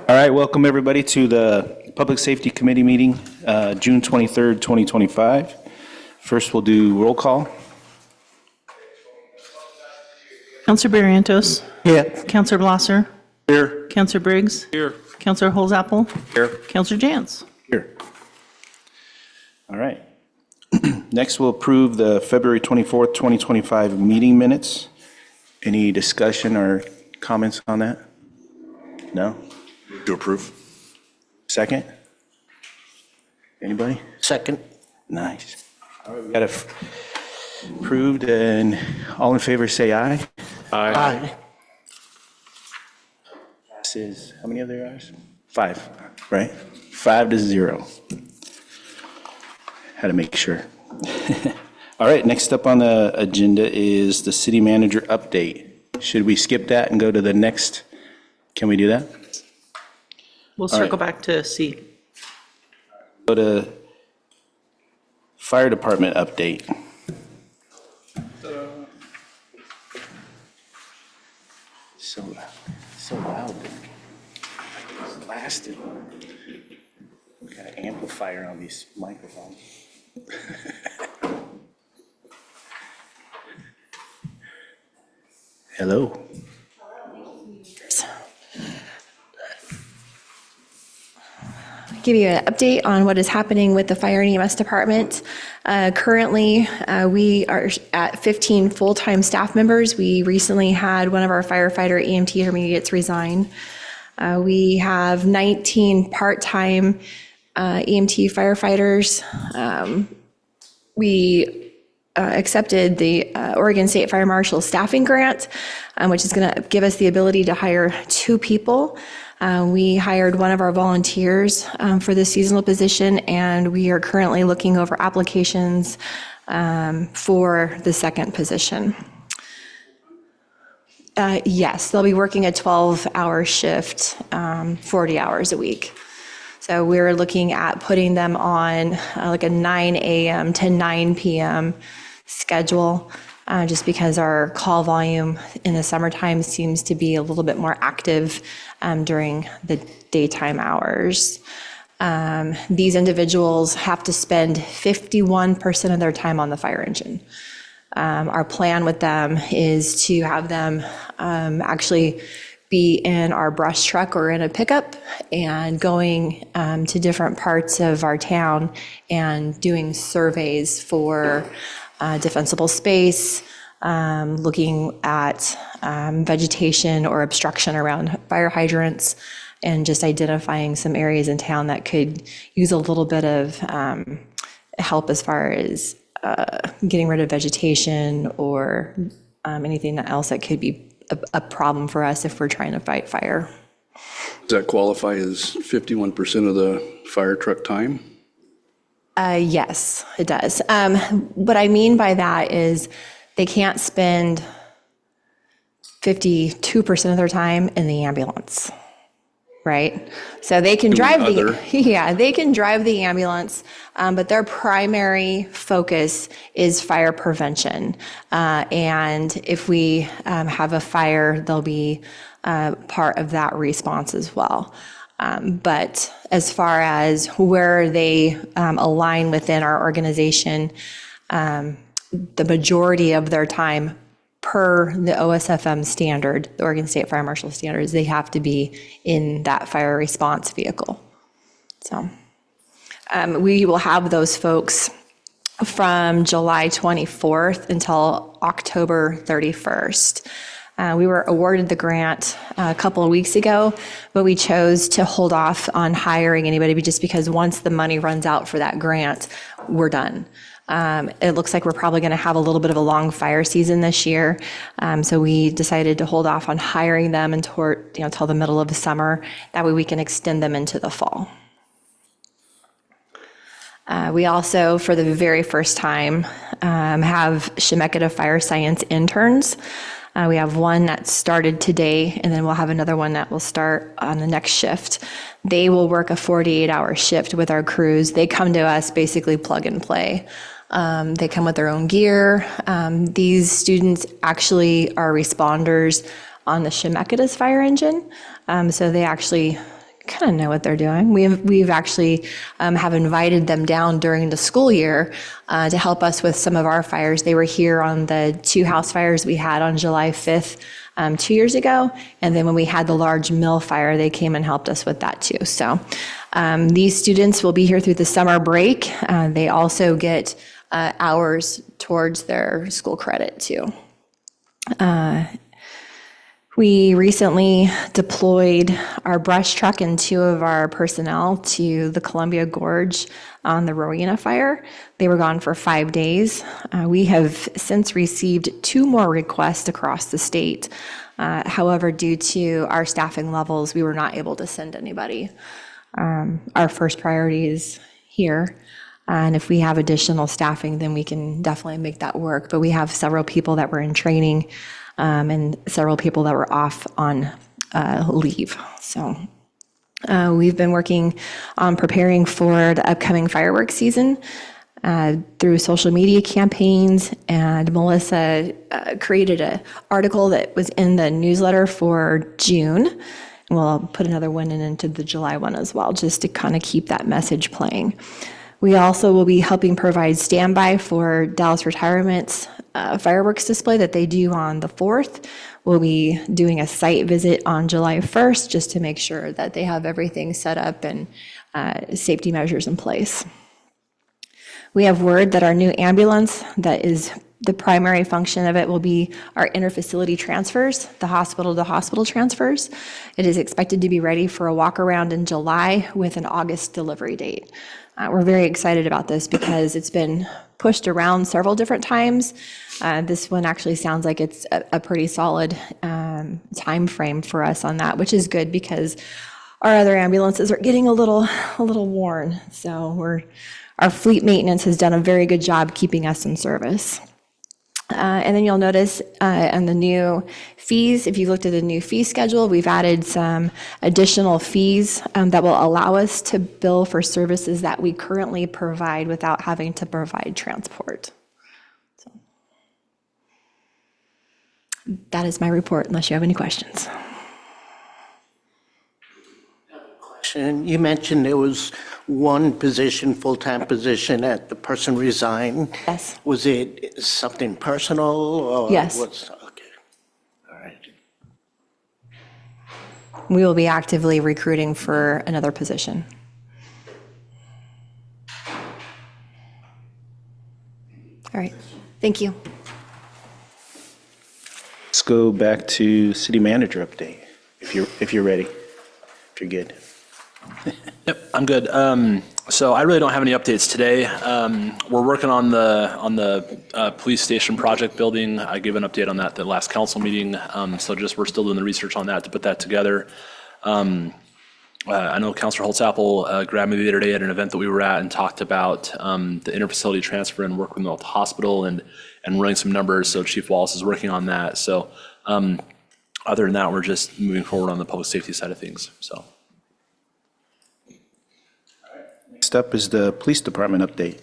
All right, welcome everybody to the Public Safety Committee meeting, June 23rd, 2025. First, we'll do roll call. Councillor Barrientos. Here. Councillor Blosser. Here. Councillor Briggs. Here. Councillor Holzapfel. Here. Councillor Jantz. Here. All right. Next, we'll approve the February 24th, 2025 meeting minutes. Any discussion or comments on that? No? To approve. Second? Anybody? Second. Nice. All right, we got it approved, and all in favor say aye. Aye. Passes, how many of there are? 5, right? 5-0. Had to make sure. All right, next up on the agenda is the city manager update. Should we skip that and go to the next? Can we do that? We'll All right. circle back to C. Go to fire department update. So loud. It's blasted. Got an amplifier on these microphones. Hello. Give you an update on what is happening with the fire and EMS department. Currently, we are at 15 full-time staff members. We recently had one of our firefighter EMT intermediates resign. We have 19 part-time EMT firefighters. We accepted the Oregon State Fire Marshal Staffing Grant, which is going to give us the ability to hire 2 people. We hired one of our volunteers for the seasonal position, and we are currently looking over applications for the second position. Yes, they'll be working a 12-hour shift, 40 hours a week. So we're looking at putting them on like a 9 a.m. to 9 p.m. schedule, just because our call volume in the summertime seems to be a little bit more active during the daytime hours. These individuals have to spend 51% of their time on the fire engine. Our plan with them is to have them actually be in our brush truck or in a pickup and going to different parts of our town and doing surveys for defensible space, looking at vegetation or obstruction around fire hydrants, and just identifying some areas in town that could use a little bit of help as far as getting rid of vegetation or anything else that could be a problem for us if we're trying to fight fire. Does that qualify as 51% of the fire truck time? Yes, it does. What I mean by that is they can't spend 52% of their time in the ambulance, right? So they can drive they can drive the ambulance, but their primary focus is fire prevention. And if we have a fire, they'll be part of that response as well. But as far as where they align within our organization, the majority of their time per the OSFM standard, the Oregon State Fire Marshal standards, they have to be in that fire response vehicle. So we will have those folks from July 24th until October 31st. We were awarded the grant a couple of weeks ago, but we chose to hold off on hiring anybody just because once the money runs out for that grant, we're done. It looks like we're probably going to have a little bit of a long fire season this year, so we decided to hold off on hiring them until the middle of the summer. That way we can extend them into the fall. We also, for the very first time, have Chemeketa Fire Science interns. We have one that started today, and then we'll have another one that will start on the next shift. They will work a 48-hour shift with our crews. They come to us basically plug and play. They come with their own gear. These students actually are responders on the Shemeketa's fire engine, so they actually kind of know what they're doing. We've actually have invited them down during the school year to help us with some of our fires. They were here on the 2 house fires we had on July 5th 2 years ago, and then when we had the large mill fire, they came and helped us with that too. So these students will be here through the summer break. They also get hours towards their school credit too. We recently deployed our brush truck and 2 of our personnel to the Columbia Gorge on the Rowena fire. They were gone for 5 days. We have since received 2 more requests across the state. However, due to our staffing levels, we were not able to send anybody. Our first priority is here. And if we have additional staffing, then we can definitely make that work. But we have several people that were in training and several people that were off on leave. So we've been working on preparing for the upcoming fireworks season through social media campaigns. And Melissa created an article that was in the newsletter for June. And we'll put another one into the July one as well, just to kind of keep that message playing. We also will be helping provide standby for Dallas Retirement's fireworks display that they do on the 4th. We'll be doing a site visit on July 1st just to make sure that they have everything set up and safety measures in place. We have word that our new ambulance, that is the primary function of it, will be our interfacility transfers, the hospital-to-hospital transfers. It is expected to be ready for a walk around in July with an August delivery date. We're very excited about this because it's been pushed around several different times. This one actually sounds like it's a pretty solid time frame for us on that, which is good because our other ambulances are getting a little worn. So our fleet maintenance has done a very good job keeping us in service. And then you'll notice on the new fees, if you looked at the new fee schedule, we've added some additional fees that will allow us to bill for services that we currently provide without having to provide transport. So that is my report, unless you have any questions. And you mentioned there was one position, full-time position, that the person resigned. Yes. Was it something personal or? Yes. Okay, all right. We will be actively recruiting for another position. All right, thank you. Let's go back to city manager update, if you're ready, if you're good. Yep, I'm good. So I really don't have any updates today. We're working on the police station project building. I gave an update on that at the last council meeting. So we're still doing the research on that to put that together. I know Councilor Holtzapfel grabbed me the other day at an event that we were at and talked about the interfacility transfer and work with the hospital and running some numbers. So Chief Wallace is working on that. So other than that, we're just moving forward on the public safety side of things. So. Next up is the police department update.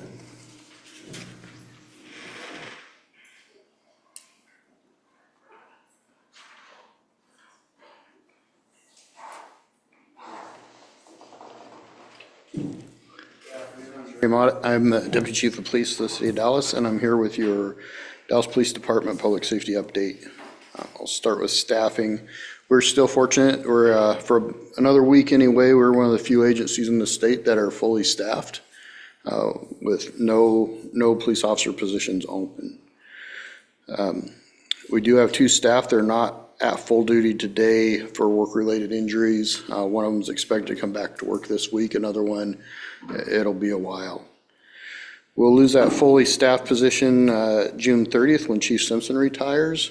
I'm the Deputy Chief of Police of the City of Dallas, and I'm here with your Dallas Police Department Public Safety Update. I'll start with staffing. We're still fortunate. We're, for another week anyway, we're one of the few agencies in the state that are fully staffed with no police officer positions open. We do have 2 staff. They're not at full duty today for work-related injuries. One of them is expected to come back to work this week. Another one, it'll be a while. We'll lose that fully staffed position June 30th when Chief Simpson retires,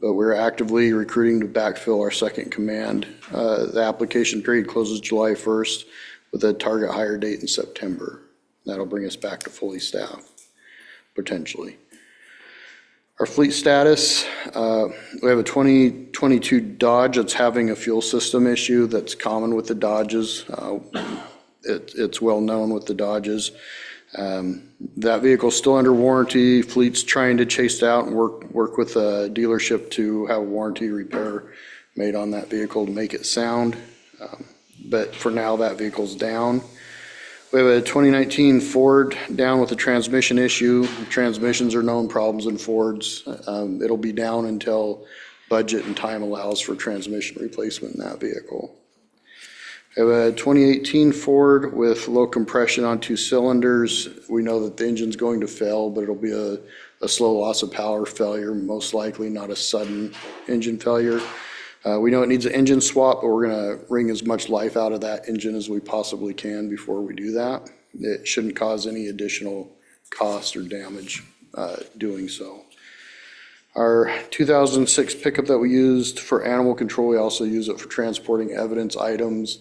but we're actively recruiting to backfill our second command. The application period closes July 1st with a target hire date in September. That'll bring us back to fully staffed, potentially. Our fleet status, we have a 2022 Dodge that's having a fuel system issue that's common with the Dodges. It's well known with the Dodges. That vehicle's still under warranty. Fleet's trying to chase it out and work with a dealership to have a warranty repair made on that vehicle to make it sound. But for now, that vehicle's down. We have a 2019 Ford down with a transmission issue. Transmissions are known problems in Fords. It'll be down until budget and time allows for transmission replacement in that vehicle. We have a 2018 Ford with low compression on 2 cylinders. We know that the engine's going to fail, but it'll be a slow loss of power failure, most likely not a sudden engine failure. We know it needs an engine swap, but we're gonna wring as much life out of that engine as we possibly can before we do that. It shouldn't cause any additional cost or damage doing so. Our 2006 pickup that we used for animal control, we also use it for transporting evidence items.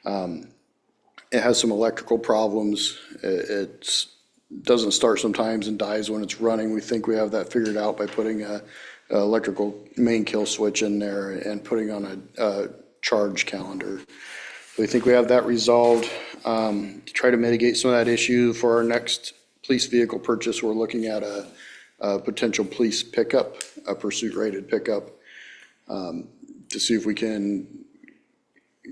It has some electrical problems. It doesn't start sometimes and dies when it's running. We think we have that figured out by putting a electrical main kill switch in there and putting on a charge calendar. We think we have that resolved. To try to mitigate some of that issue for our next police vehicle purchase, we're looking at a potential police pickup, a pursuit rated pickup, to see if we can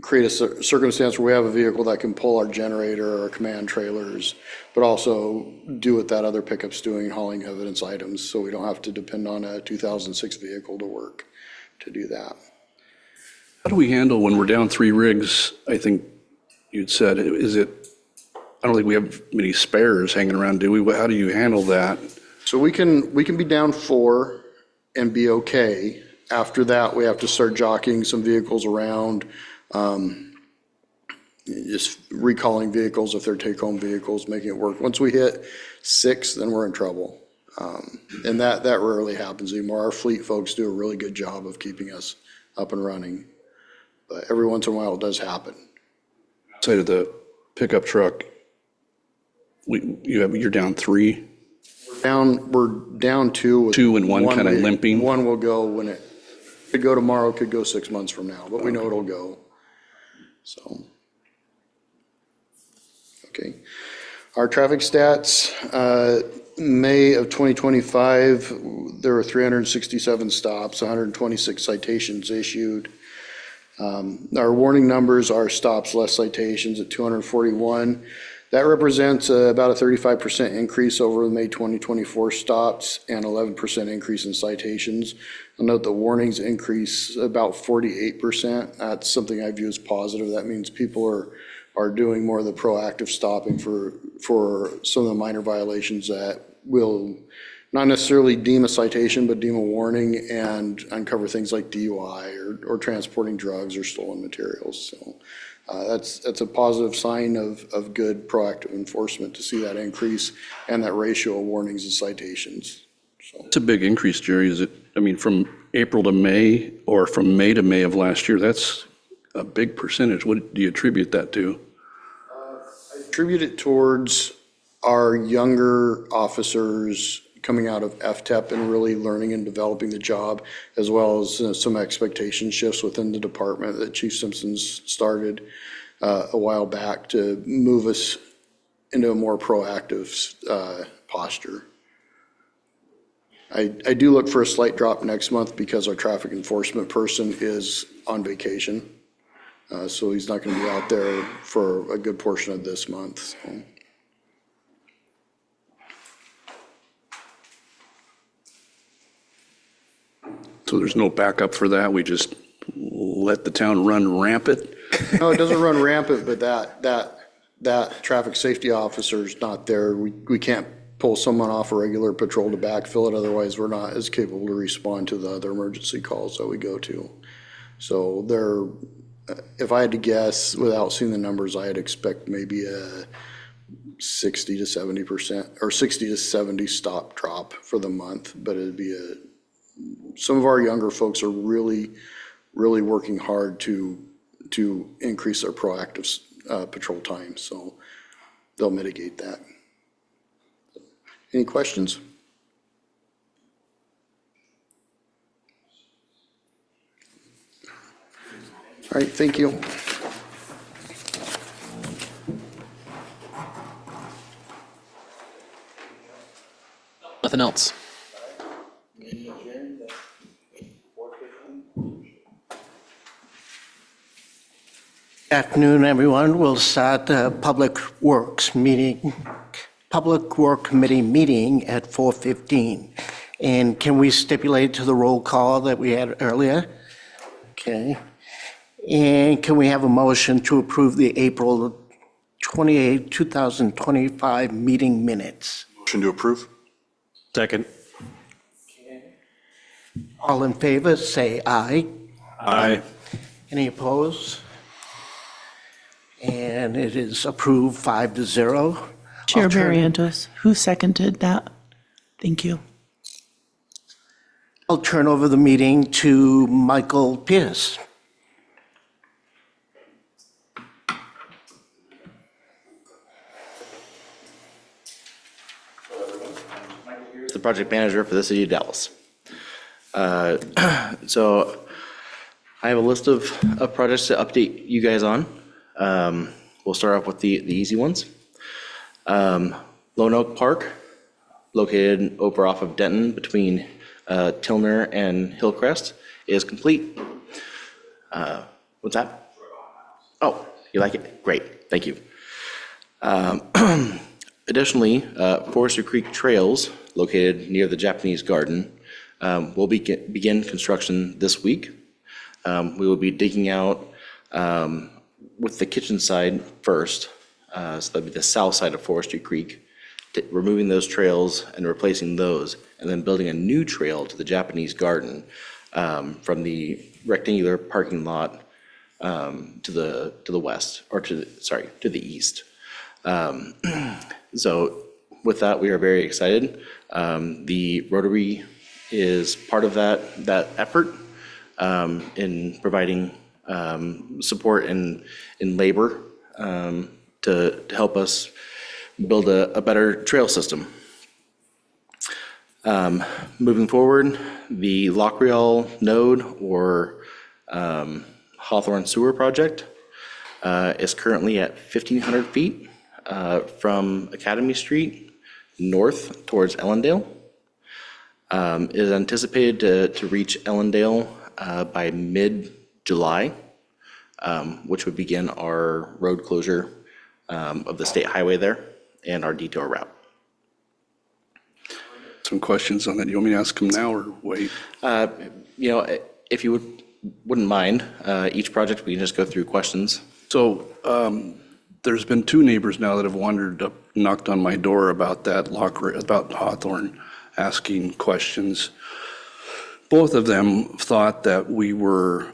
create a circumstance where we have a vehicle that can pull our generator or command trailers, but also do what that other pickup's doing, hauling evidence items, so we don't have to depend on a 2006 vehicle to work to do that. How do we handle when we're down 3 rigs? I think you'd said, I don't think we have many spares hanging around, do we? How do you handle that? So we can be down 4 and be okay. After that, we have to start jockeying some vehicles around, just recalling vehicles if they're take-home vehicles, making it work. Once we hit 6, then we're in trouble. And that rarely happens anymore. Our fleet folks do a really good job of keeping us up and running. But every once in a while, it does happen. Outside of the pickup truck, you're down 3? We're down 2. With 2 and 1 kind of limping? One will go when it could go tomorrow, could go 6 months from now, but we know it'll go. So, okay. Our traffic stats, May of 2025, there were 367 stops, 126 citations issued. Our warning numbers are stops less citations at 241. That represents about a 35% increase over the May 2024 stops and 11% increase in citations. I'll note the warnings increase about 48%. That's something I view as positive. That means people are doing more of the proactive stopping for some of the minor violations that will not necessarily deem a citation, but deem a warning and uncover things like DUI or transporting drugs or stolen materials. So that's a positive sign of good proactive enforcement to see that increase and that ratio of warnings and citations. So It's a big increase, Jerry. Is it, from April to May or from May to May of last year, that's a big percentage. What do you attribute that to? attribute it towards our younger officers coming out of FTEP and really learning and developing the job, as well as some expectation shifts within the department that Chief Simpson's started a while back to move us into a more proactive posture. I do look for a slight drop next month because our traffic enforcement person is on vacation. So he's not going to be out there for a good portion of this month. So there's no backup for that? We just let the town run rampant? No, it doesn't run rampant, but that traffic safety officer's not there. We can't pull someone off a regular patrol to backfill it, otherwise we're not as capable to respond to the other emergency calls that we go to. So if I had to guess, without seeing the numbers, I'd expect maybe a 60 to 70% or 60 to 70 stop drop for the month, but it'd be some of our younger folks are really, really working hard to increase their proactive patrol time, so they'll mitigate that. Any questions? All right, thank you. nothing else. Afternoon, everyone. We'll start the Public Work Committee meeting at 4:15. And can we stipulate to the roll call that we had earlier? Okay. And can we have a motion to approve the April 28, 2025 meeting minutes? Motion to approve? Second. All in favor, say aye. Aye. Any opposed? And it is approved 5-0. Chair I'll turn- Barrientos, who seconded that? Thank you. I'll turn over the meeting to Michael Pierce. The project manager for the city of Dallas. So I have a list of projects to update you guys on. We'll start off with the easy ones. Lone Oak Park, located over off of Denton between Tilner and Hillcrest, is complete. What's that? Oh, you like it? Great, thank you. Additionally, Forester Creek Trails, located near the Japanese Garden, will begin construction this week. We will be digging out with the kitchen side first, so that'll be the south side of Forestry Creek, removing those trails and replacing those, and then building a new trail to the Japanese Garden from the rectangular parking lot to the west, or to the east. So with that, we are very excited. The Rotary is part of that effort in providing support in labor to help us build a better trail system. Moving forward, the Lockreal Node or Hawthorne Sewer Project is currently at 1,500 feet from Academy Street north towards Ellendale. It is anticipated to reach Ellendale by mid-July, which would begin our road closure of the state highway there and our detour route. Some questions on that. You want me to ask them now or wait? If you wouldn't mind, each project we can just go through questions. So there's been two neighbors now that have wandered up, knocked on my door about that about Hawthorne, asking questions. Both of them thought that we were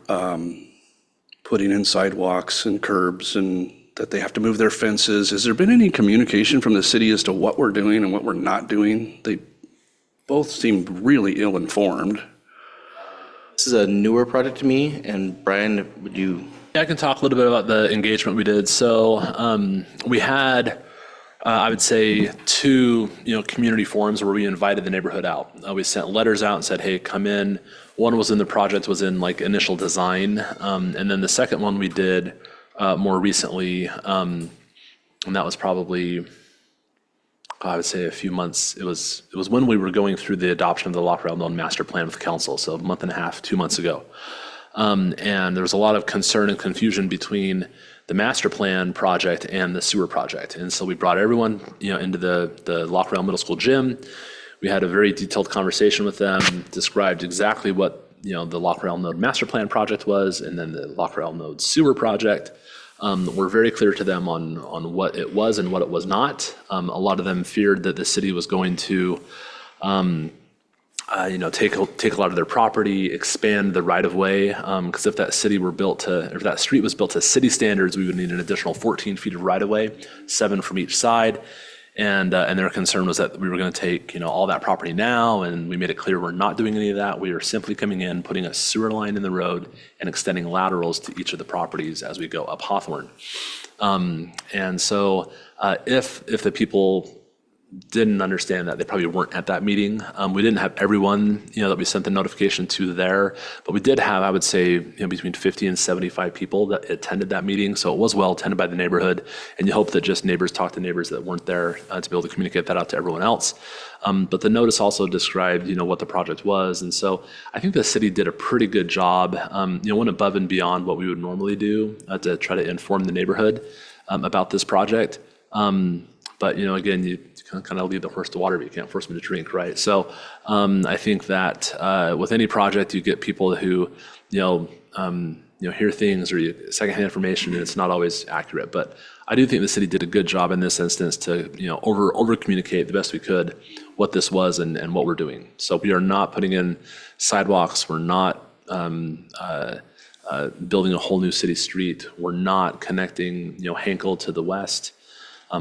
putting in sidewalks and curbs and that they have to move their fences. Has there been any communication from the city as to what we're doing and what we're not doing? They both seemed really ill-informed. This is a newer project to me, and Brian, would you? Yeah, I can talk a little bit about the engagement we did. So we had, I would say, two community forums where we invited the neighborhood out. We sent letters out and said, hey, come in. One was in the project, was in like initial design. And then the second one we did more recently, and that was probably, I would say a few months. It was when we were going through the adoption of the Lockreal Node master plan with the council, so a month and a half, 2 months ago. And there was a lot of concern and confusion between the master plan project and the sewer project. And so we brought everyone, into the Lockreal Middle School gym. We had a very detailed conversation with them, described exactly what, the Lockreal Node master plan project was, and then the Lockreal Node sewer project. We're very clear to them on what it was and what it was not. A lot of them feared that the city was going to, take a lot of their property, expand the right of way. Because if that street was built to city standards, we would need an additional 14 feet of right of way, 7 from each side. And their concern was that we were going to take, all that property now, and we made it clear we're not doing any of that. We are simply coming in, putting a sewer line in the road, and extending laterals to each of the properties as we go up Hawthorne. And so if the people didn't understand that they probably weren't at that meeting. We didn't have everyone, that we sent the notification to there, but we did have, I would say, between 50 and 75 people that attended that meeting. So it was well attended by the neighborhood, and you hope that just neighbors talk to neighbors that weren't there to be able to communicate that out to everyone else. But the notice also described, what the project was. And so I think the city did a pretty good job, went above and beyond what we would normally do to try to inform the neighborhood about this project. But, again, you kind of lead the horse to water, but you can't force them to drink, right? So I think that with any project, you get people who, hear things or secondhand information, and it's not always accurate. But I do think the city did a good job in this instance to, over communicate the best we could what this was and what we're doing. So we are not putting in sidewalks. We're not building a whole new city street. We're not connecting, Hankel to the west.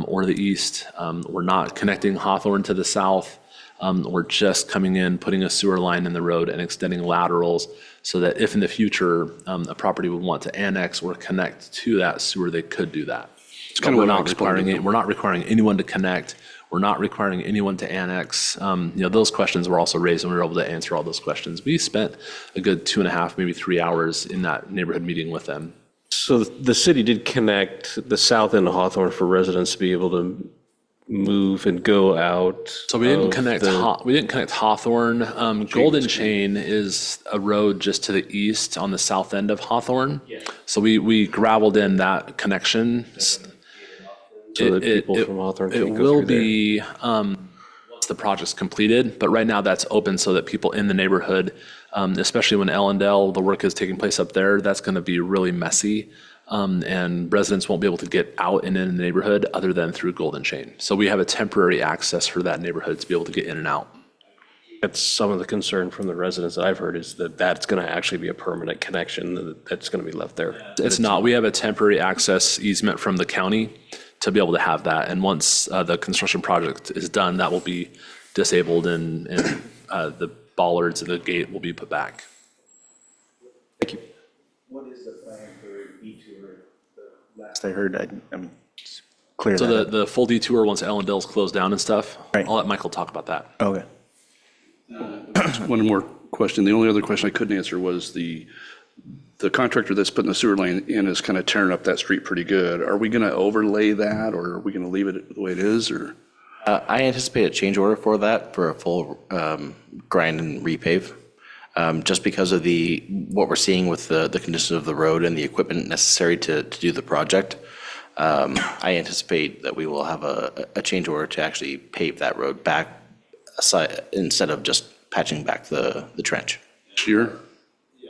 Or the east. We're not connecting Hawthorne to the south. We're just coming in, putting a sewer line in the road and extending laterals so that if in the future a property would want to annex or connect to that sewer, they could do that. It's kind of We're what I not explained to requiring it. them. We're not requiring anyone to connect. We're not requiring anyone to annex. Those questions were also raised, and we were able to answer all those questions. We spent a good 2.5, maybe 3 hours in that neighborhood meeting with them. So the city did connect the south end of Hawthorne for residents to be able to move and go out. So we didn't of connect. the- We didn't connect Hawthorne. Golden Chain is a road just to the east on the south end of Hawthorne. So we gravelled in that connection. So that people from Hawthorne It can go will through there. be once the project's completed, but right now that's open so that people in the neighborhood, especially when Ellendale, the work is taking place up there, that's going to be really messy. And residents won't be able to get out and in the neighborhood other than through Golden Chain. So we have a temporary access for that neighborhood to be able to get in and out. That's some of the concern from the residents that I've heard is that that's going to actually be a permanent connection that's going to be left there. It's not. We have a temporary access easement from the county to be able to have that. And once the construction project is done, that will be disabled and the bollards and the gate will be put back. Thank you. What is the plan for detour? Last I heard, I'm clear So that. the full detour, once Ellendale's closed down and stuff, Right. I'll let Michael talk about that. Okay. One more question. The only other question I couldn't answer was the contractor that's putting the sewer line in is kind of tearing up that street pretty good. Are we going to overlay that, or are we going to leave it the way it is, or? I anticipate a change order for that for a full grind and repave. Just because of what we're seeing with the condition of the road and the equipment necessary to do the project. I anticipate that we will have a change order to actually pave that road back instead of just patching back the trench. This year?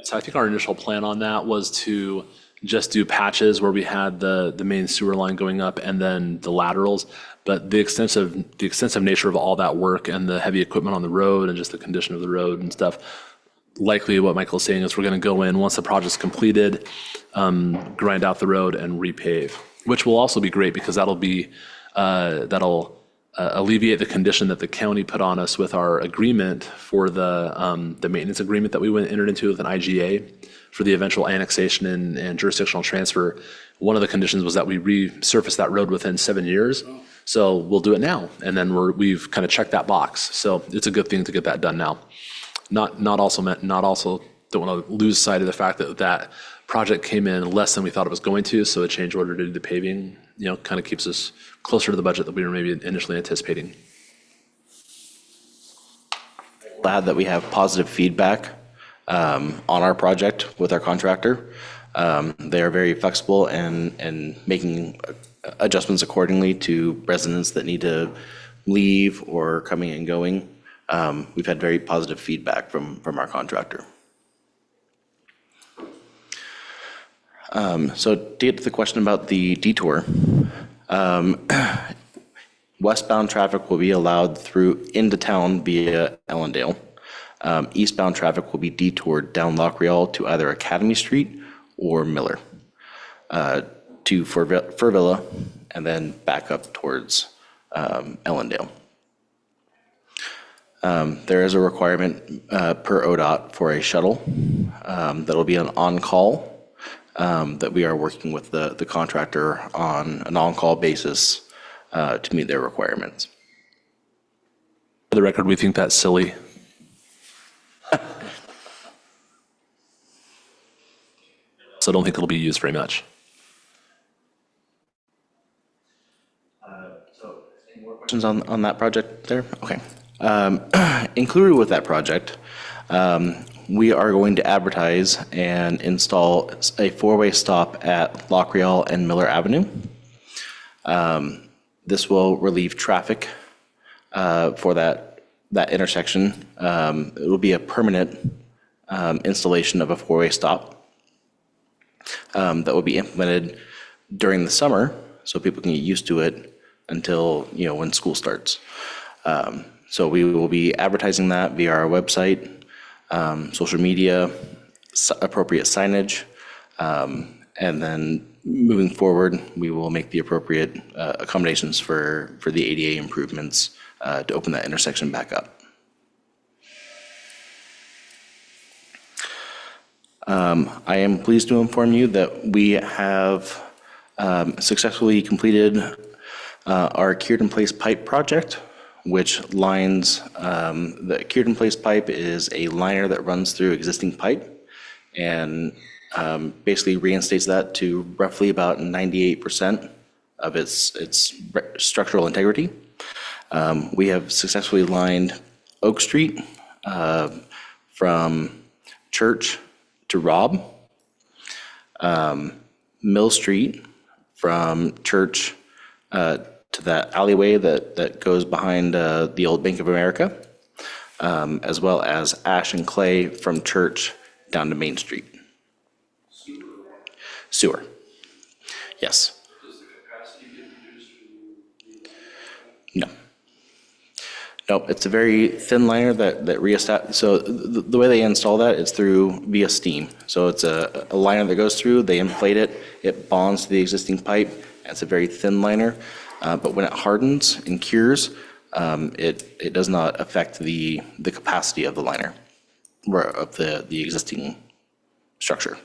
So I think our initial plan on that was to just do patches where we had the main sewer line going up and then the laterals. But the extensive nature of all that work and the heavy equipment on the road and just the condition of the road and stuff, likely what Michael's saying is we're going to go in once the project's completed, grind out the road and repave, which will also be great because that'll alleviate the condition that the county put on us with our agreement for the maintenance agreement that we entered into with an IGA for the eventual annexation and jurisdictional transfer. One of the conditions was that we resurface that road within 7 years. So we'll do it now. And then we've kind of checked that box. So it's a good thing to get that done now. Not also don't want to lose sight of the fact that that project came in less than we thought it was going to. So a change order to do the paving, kind of keeps us closer to the budget that we were maybe initially anticipating. Glad that we have positive feedback on our project with our contractor. They are very flexible and making adjustments accordingly to residents that need to leave or coming and going. We've had very positive feedback from our contractor. So to get to the question about the detour, westbound traffic will be allowed into town via Ellendale. Eastbound traffic will be detoured down Lockreal to either Academy Street or Miller to Furvilla and then back up towards Ellendale. There is a requirement per ODOT for a shuttle that'll be an on-call that we are working with the contractor on an on-call basis to meet their requirements. For the record, we think that's silly. So I don't think it'll be used very much. Questions on that project there? Okay. Included with that project, we are going to advertise and install a four-way stop at Lockreal and Miller Avenue. This will relieve traffic for that intersection. It will be a permanent installation of a four-way stop that will be implemented during the summer so people can get used to it until, when school starts. So we will be advertising that via our website, social media, appropriate signage, and then moving forward, we will make the appropriate accommodations for the ADA improvements to open that intersection back up. I am pleased to inform you that we have successfully completed our cured in place pipe project, which lines, the cured in place pipe is a liner that runs through existing pipe and basically reinstates that to roughly about 98% of its structural integrity. We have successfully lined Oak Street from Church to Robb, Mill Street from Church to that alleyway that goes behind the old Bank of America, as well as Ash and Clay from Church down to Main Street. Sewer. Yes. No. No, it's a very thin liner that reestablishes. So the way they install that is via steam. So it's a liner that goes through, they inflate it, it bonds to the existing pipe, and it's a very thin liner. But when it hardens and cures, it does not affect the capacity of the liner or of the existing structure.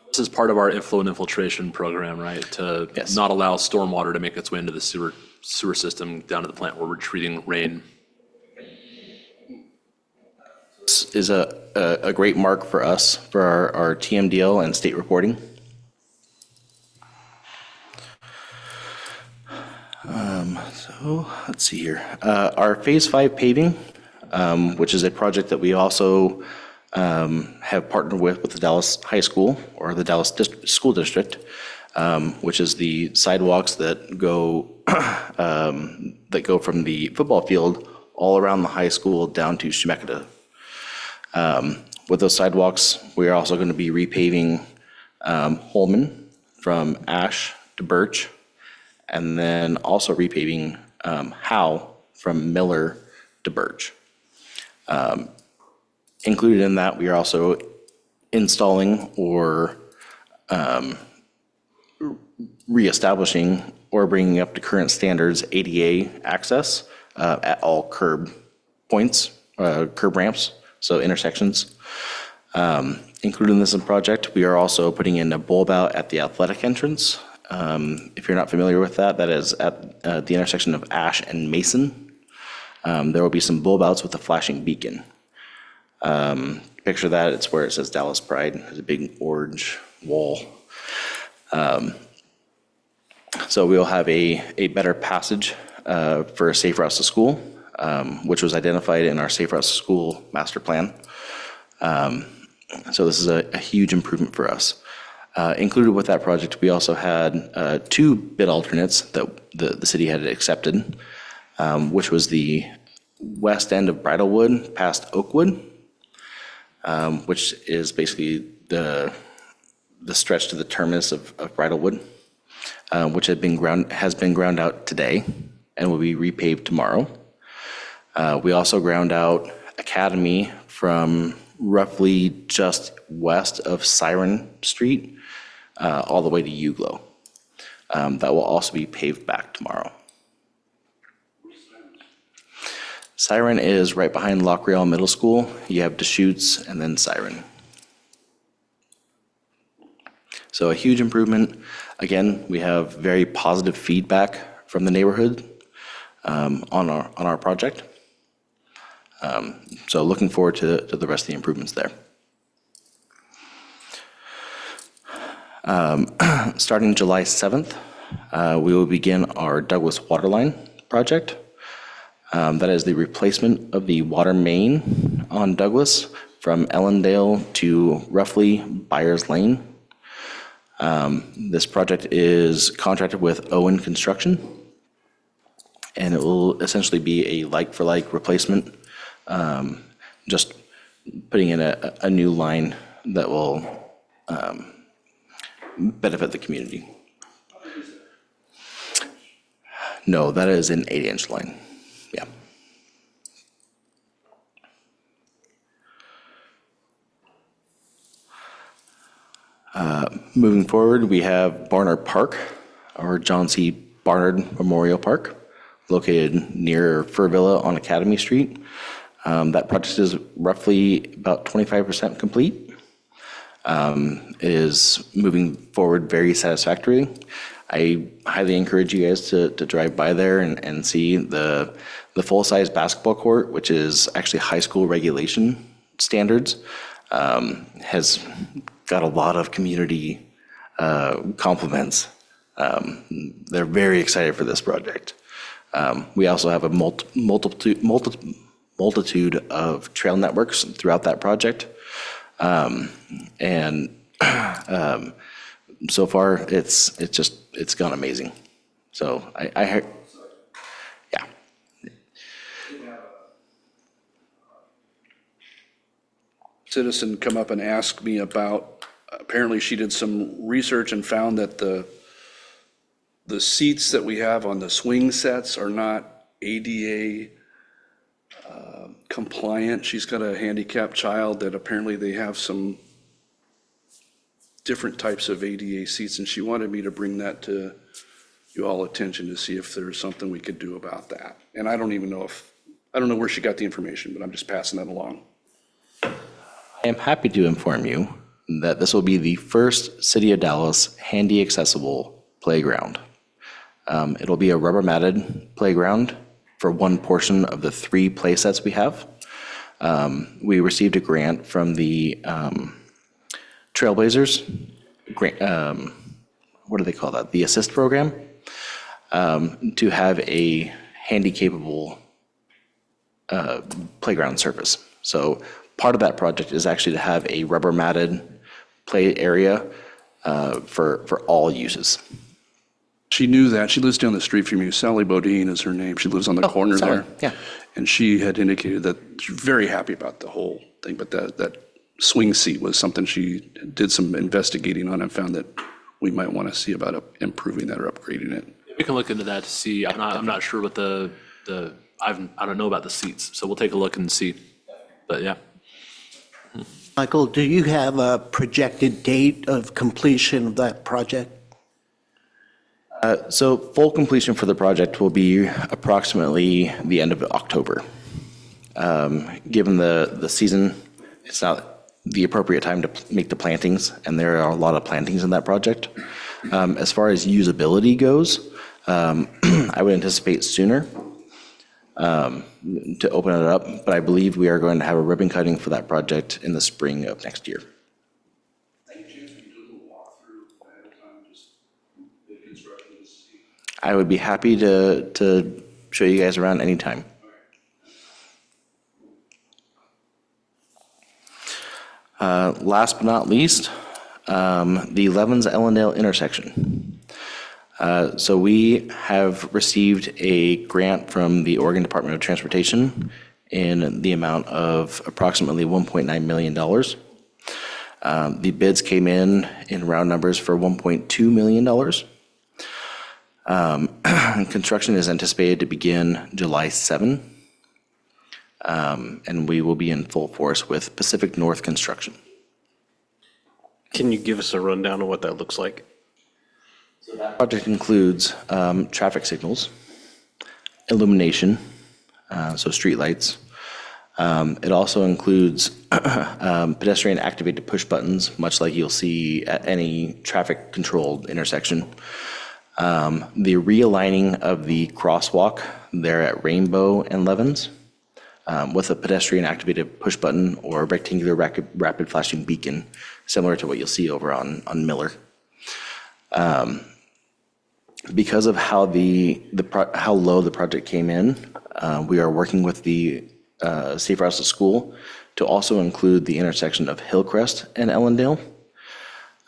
This is part of our inflow and infiltration program, right? To Yes. not allow stormwater to make its way into the sewer system down to the plant where we're treating rain. This is a great mark for us for our TMDL and state reporting. So let's see here. Our Phase 5 paving, which is a project that we also have partnered with the Dallas High School or the Dallas School District, which is the sidewalks that go from the football field all around the high school down to Chemeketa. With those sidewalks, we are also going to be repaving Holman from Ash to Birch, and then also repaving Howe from Miller to Birch. Included in that, we are also installing or reestablishing or bringing up to current standards ADA access at all curb points, curb ramps, so intersections. Included in this project, we are also putting in a bulb out at the athletic entrance. If you're not familiar with that, that is at the intersection of Ash and Mason. There will be some bulb outs with a flashing beacon. Picture that, it's where it says Dallas Pride. There's a big orange wall. So we'll have a better passage for safe routes to school, which was identified in our safe routes to school master plan. So this is a huge improvement for us. Included with that project, we also had 2 bid alternates that the city had accepted, which was the west end of Bridlewood past Oakwood, which is basically the stretch to the terminus of Bridlewood, which has been ground out today and will be repaved tomorrow. We also ground out Academy from roughly just west of Siren Street all the way to Uglo. That will also be paved back tomorrow. Siren is right behind Lockreal Middle School. You have Deschutes and then Siren. So a huge improvement. Again, we have very positive feedback from the neighborhood on our project. So looking forward to the rest of the improvements there. Starting July 7th, we will begin our Douglas Waterline project. That is the replacement of the water main on Douglas from Ellendale to roughly Byers Lane. This project is contracted with Owen Construction, and it will essentially be a like-for-like replacement, just putting in a new line that will benefit the community. No, that is an 8-inch line. Yeah. Moving forward, we have Barnard Park, or John C. Barnard Memorial Park, located near Fur Villa on Academy Street. That project is roughly about 25% complete. It is moving forward very satisfactorily. I highly encourage you guys to drive by there and see the full-size basketball court, which is actually high school regulation standards, has got a lot of community compliments. They're very excited for this project. We also have a multitude of trail networks throughout that project. So far, it's gone amazing. So I heard, yeah. Citizen come up and ask me about, apparently she did some research and found that the seats that we have on the swing sets are not ADA compliant. She's got a handicapped child that apparently they have some different types of ADA seats, and she wanted me to bring that to you all attention to see if there's something we could do about that. And I don't know where she got the information, but I'm just passing that along. I am happy to inform you that this will be the first City of Dallas handy accessible playground. It'll be a rubber matted playground for one portion of the 3 play sets we have. We received a grant from the Trailblazers grant, what do they call that? The Assist program, to have a handy capable playground surface. So part of that project is actually to have a rubber matted play area for all uses. She knew that. She lives down the street from you. Sally Bodine is her name. She lives on the corner Sally, there. yeah. And she had indicated that she's very happy about the whole thing, but that swing seat was something she did some investigating on and found that we might want to see about improving that or upgrading it. We can look into that to see. I'm not sure what I don't know about the seats, so we'll take a look and see. But yeah. Michael, do you have a projected date of completion of that project? So full completion for the project will be approximately the end of October. Given the season, it's not the appropriate time to make the plantings, and there are a lot of plantings in that project. As far as usability goes, I would anticipate sooner to open it up, but I believe we are going to have a ribbon cutting for that project in the spring of next year. I would be happy to show you guys around anytime. Last but not least, the Levens-Ellendale intersection. So we have received a grant from the Oregon Department of Transportation in the amount of approximately $1.9 million. The bids came in round numbers for $1.2 million. Construction is anticipated to begin July 7, and we will be in full force with Pacific North Construction. Can you give us a rundown of what that looks like? The project includes traffic signals, illumination, so streetlights. It also includes pedestrian activated push buttons, much like you'll see at any traffic controlled intersection. The realigning of the crosswalk there at Rainbow and Levens, with a pedestrian activated push button or rectangular rapid flashing beacon, similar to what you'll see over on Miller. Because of how how low the project came in, we are working with the Safe Routes to School to also include the intersection of Hillcrest and Ellendale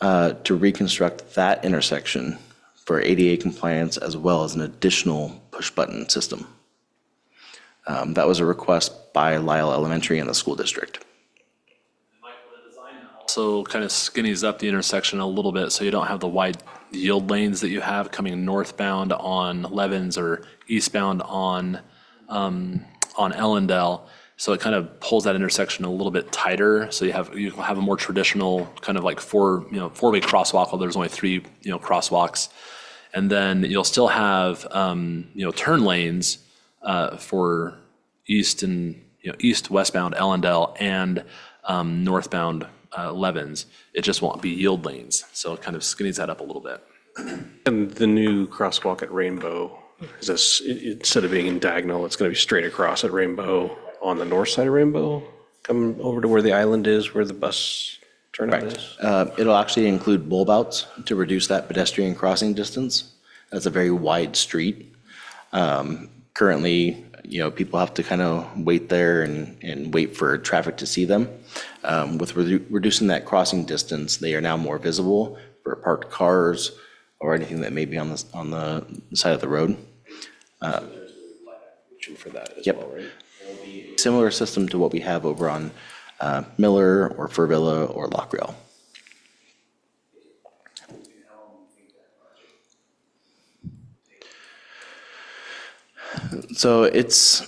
to reconstruct that intersection for ADA compliance as well as an additional push button system. That was a request by Lyle Elementary and the school district. So kind of skinnies up the intersection a little bit so you don't have the wide yield lanes that you have coming northbound on Levens or eastbound on Ellendale. So it kind of pulls that intersection a little bit tighter. So you have a more traditional kind of like four-way crosswalk, although there's only 3 crosswalks. And then you'll still have turn lanes for east westbound Ellendale and northbound Levens. It just won't be yield lanes. So it kind of skinnies that up a little bit. And the new crosswalk at Rainbow, is this, instead of being in diagonal, it's going to be straight across at Rainbow on the north side of Rainbow, coming over to where the island is, where the bus turnout is? It'll actually include bulb outs to reduce that pedestrian crossing distance. That's a very wide street. Currently, people have to kind of wait there and wait for traffic to see them. With reducing that crossing distance, they are now more visible for parked cars or anything that may be on the side of the road. For that as Yep. well, right? Similar system to what we have over on Miller or Furvilla or Lockrell. So it's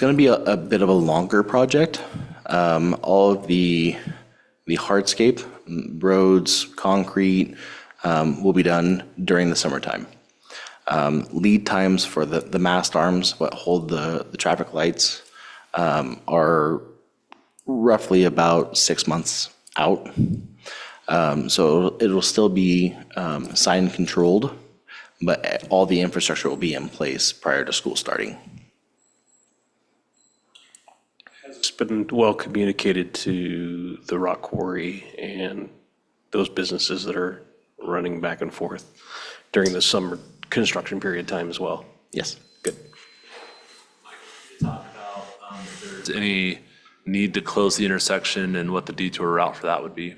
going to be a bit of a longer project. All of the hardscape, roads, concrete will be done during the summertime. Lead times for the mast arms, what hold the traffic lights, are roughly about 6 months out. So it'll still be sign controlled, but all the infrastructure will be in place prior to school starting. It's been well communicated to the rock quarry and those businesses that are running back and forth during the summer construction period time as well. Yes. Good. Talk about if there's any need to close the intersection and what the detour route for that would be.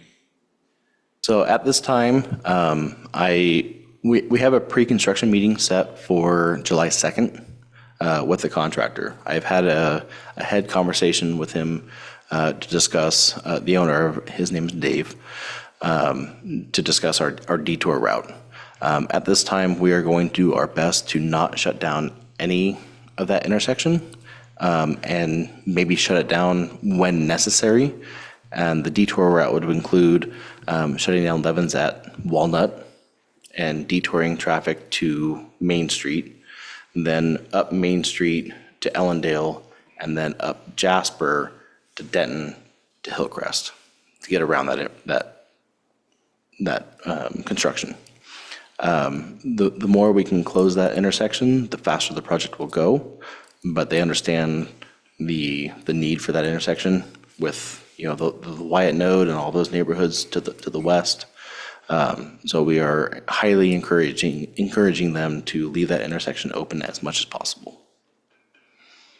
So at this time, we have a pre-construction meeting set for July 2nd with the contractor. I've had a head conversation with him to discuss, the owner, his name is Dave, to discuss our detour route. At this time, we are going to do our best to not shut down any of that intersection and maybe shut it down when necessary. And the detour route would include shutting down Levens at Walnut and detouring traffic to Main Street, then up Main Street to Ellendale, and then up Jasper to Denton to Hillcrest to get around that construction. The more we can close that intersection, the faster the project will go. But they understand the need for that intersection with the Wyatt Node and all those neighborhoods to the west. So we are highly encouraging them to leave that intersection open as much as possible.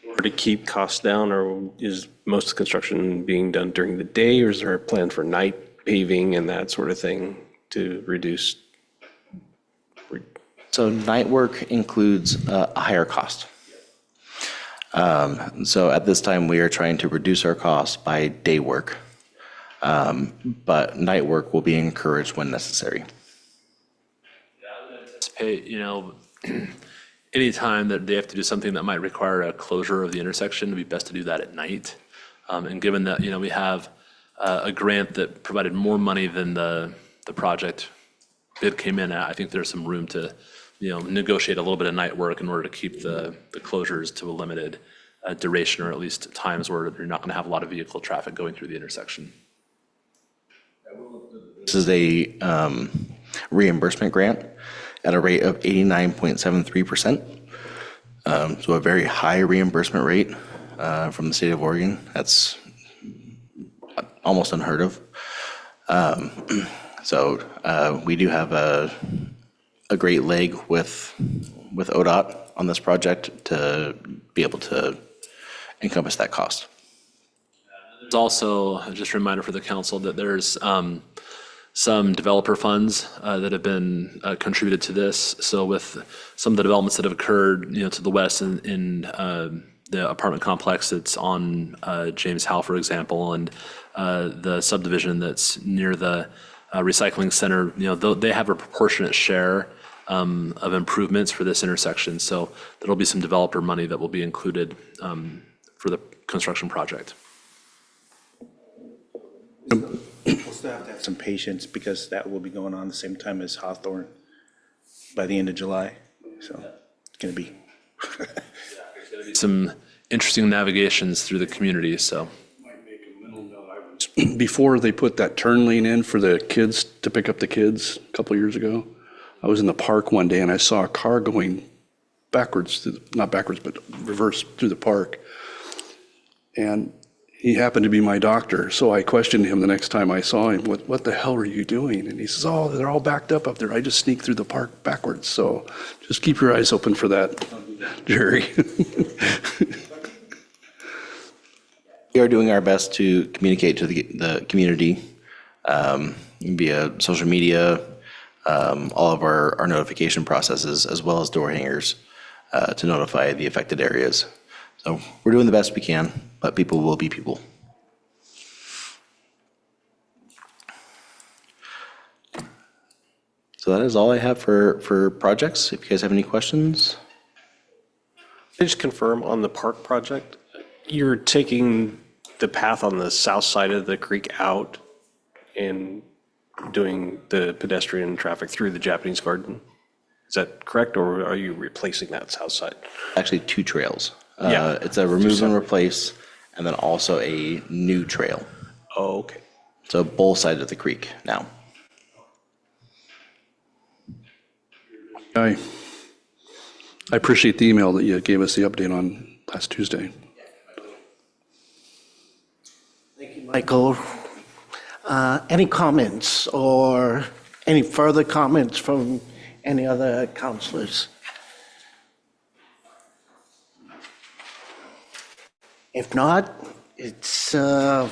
Or to keep costs down, or is most of the construction being done during the day, or is there a plan for night paving and that sort of thing to reduce? So night work includes a higher cost. So at this time, we are trying to reduce our costs by day work, but night work will be encouraged when necessary. Anticipate, anytime that they have to do something that might require a closure of the intersection, it'd be best to do that at night. And given that, we have a grant that provided more money than the project bid came in at, I think there's some room to negotiate a little bit of night work in order to keep the closures to a limited duration, or at least times where you're not going to have a lot of vehicle traffic going through the intersection. This is a reimbursement grant at a rate of 89.73%. So a very high reimbursement rate. from the state of Oregon. That's almost unheard of. So we do have a great leg with ODOT on this project to be able to encompass that cost. There's also, just a reminder for the council that there's some developer funds that have been contributed to this. So with some of the developments that have occurred, to the west in the apartment complex that's on James Howe, for example, and the subdivision that's near the recycling center, they have a proportionate share of improvements for this intersection. So there'll be some developer money that will be included for the construction project. We'll still have to have some patience because that will be going on the same time as Hawthorne by the end of July. So it's going to be. Some interesting navigations through the community, so. Before they put that turn lane in for the kids, to pick up the kids a couple of years ago, I was in the park one day and I saw a car going backwards, not backwards, but reverse through the park. And he happened to be my doctor, so I questioned him the next time I saw him, what the hell are you doing? And he says, oh, they're all backed up there. I just sneaked through the park backwards. So just keep your eyes open for that, Jerry. We are doing our best to communicate to the community via social media, all of our notification processes, as well as door hangers to notify the affected areas. So we're doing the best we can, but people will be people. So that is all I have for projects. If you guys have any questions. Can I just confirm on the park project, you're taking the path on the south side of the creek out and doing the pedestrian traffic through the Japanese garden? Is that correct, or are you replacing that south side? Actually, 2 trails. Yeah. It's a remove and replace, and then also a new trail. Oh, okay. So both sides of the creek now. I appreciate the email that you gave us the update on last Tuesday. Thank you, Michael. Any comments or any further comments from any other councilors? If not, it's 4.